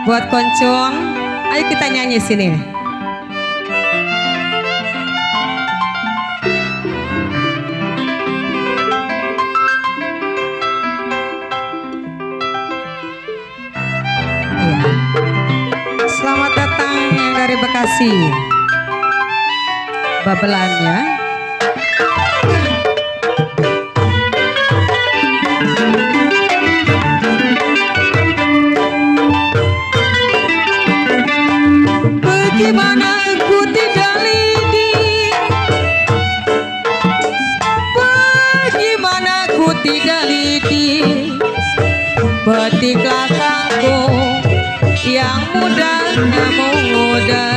Buat koncon, ayo kita nyanyi sini. Selamat datang yang dari Bekasi. Babelannya. Bagaimana aku tidak lidi, bagaimana aku tidak lidi, petiklah kangkung yang muda namun muda.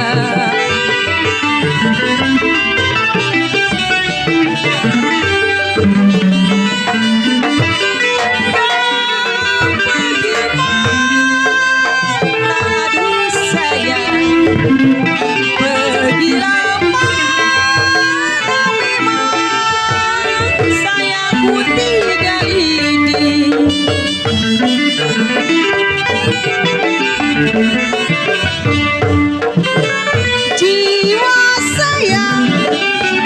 Jiwa sayang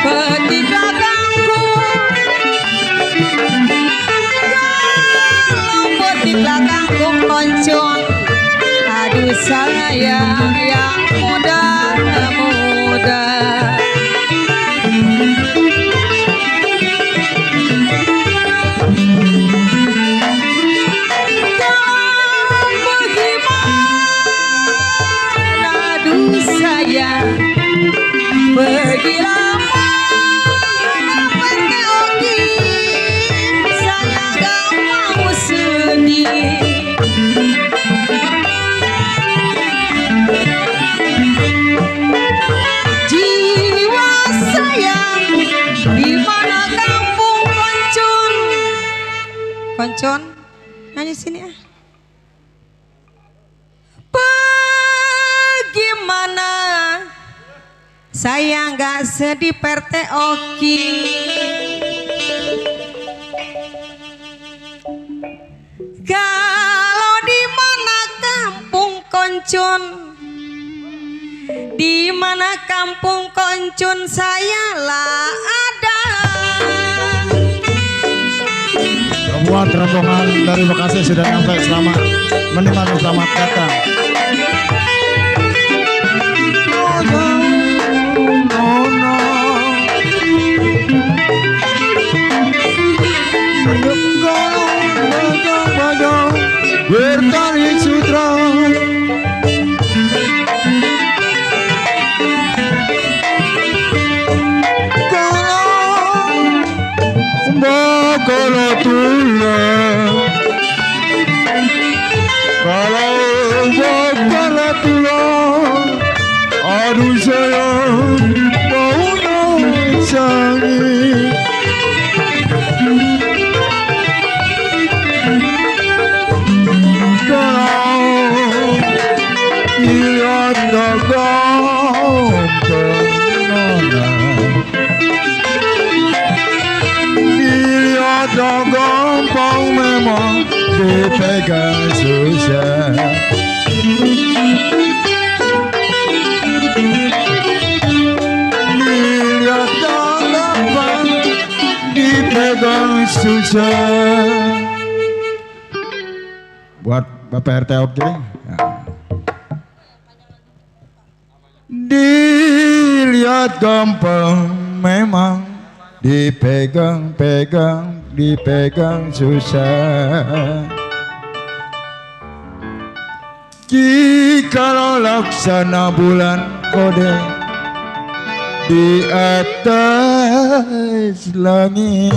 petika kangkung, kalau petika kangkung koncon, aduh sayang yang muda muda. Pergilah mana pergi, saya gak mau sedih. Jiwa sayang di mana kampung koncon. Koncon, nyanyi sini ah. Bagaimana saya nggak sedih perte oki, kalau di mana kampung koncon, di mana kampung koncon saya lah ada. Buat rombongan dari Bekasi sudah sampai, selamat menikmati, selamat datang. Bertali sutra kalau tula, kalau tula, aduh sayang mau nangis. Gampang memang dipegang susah. Lihat gampang dipegang susah. Buat Bapak RT oke? Dilihat gampang memang dipegang-pegang, dipegang susah. Jikalau laksana bulan kode di atas langit,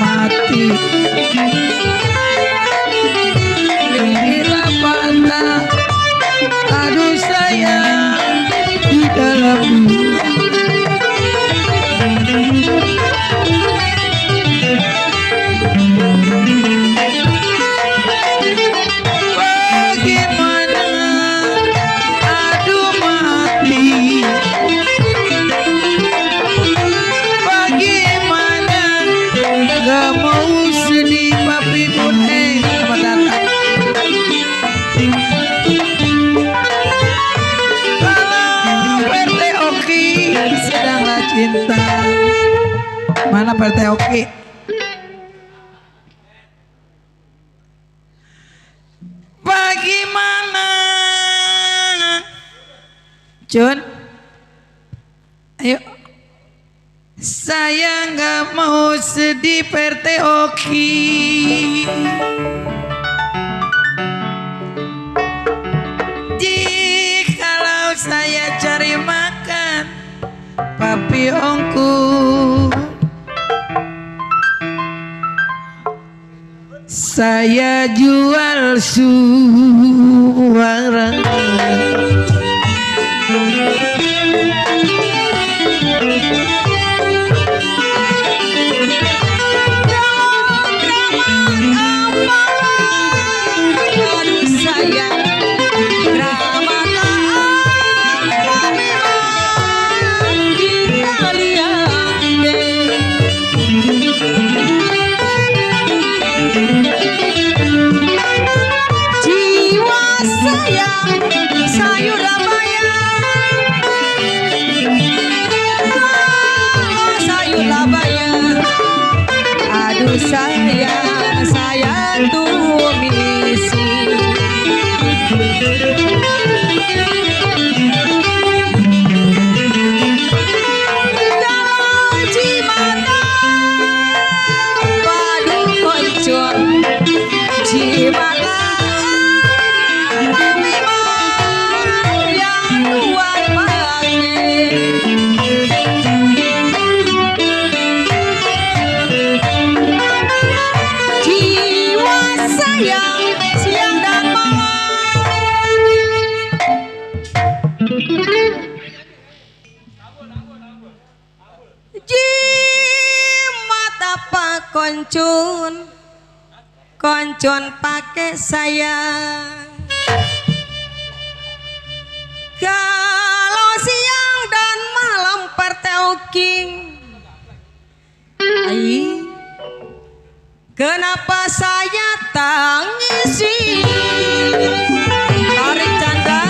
mati. nggak mau sedih papi pun selamat datang. Kalau PRT Oki sedanglah cinta. Mana PRT Oki? Bagaimana? Jun, ayo. Saya nggak mau sedih PRT Oki. Jikalau saya cari makan, papi ongku, saya jual suara. Saya tuh misi janji mata padu koncon cimata memang yang kuat siang dan malam jimat apa koncon pakai sayang kalau siang dan malam perteoking kenapa saya tangisi tarik canda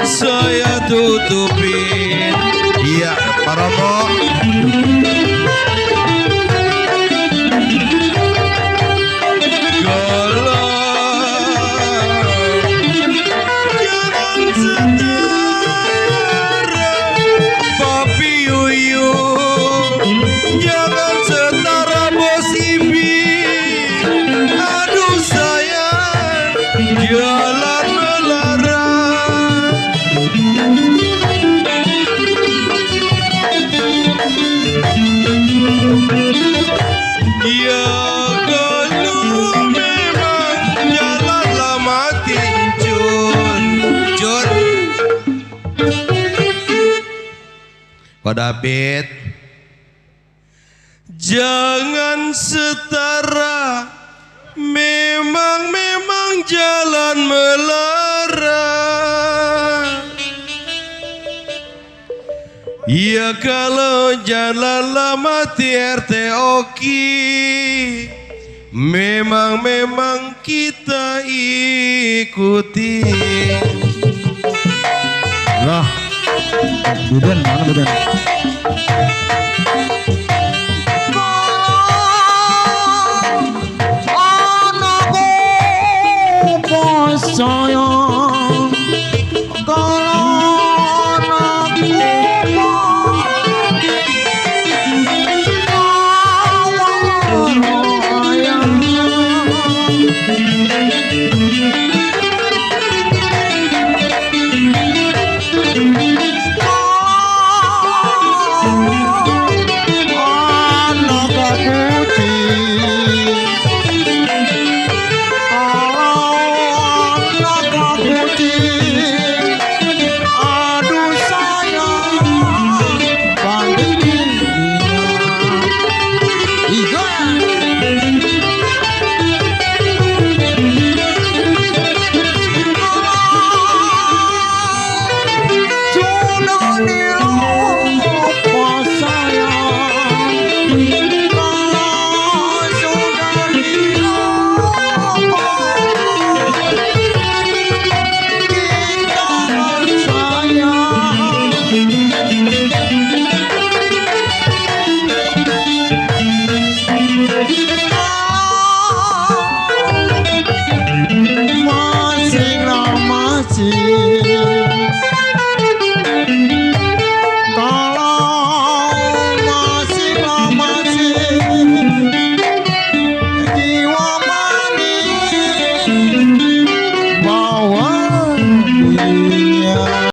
saya tutupin iya Paromo jangan setara papi yuyu jangan setara bos Ibi aduh sayang jalan melarang ya kalau memang jalan lama tinjun Jun Pak David jangan setara memang jalan melarang ya kalau jalan lama RT Oki memang kita ikuti lah Buden mana Buden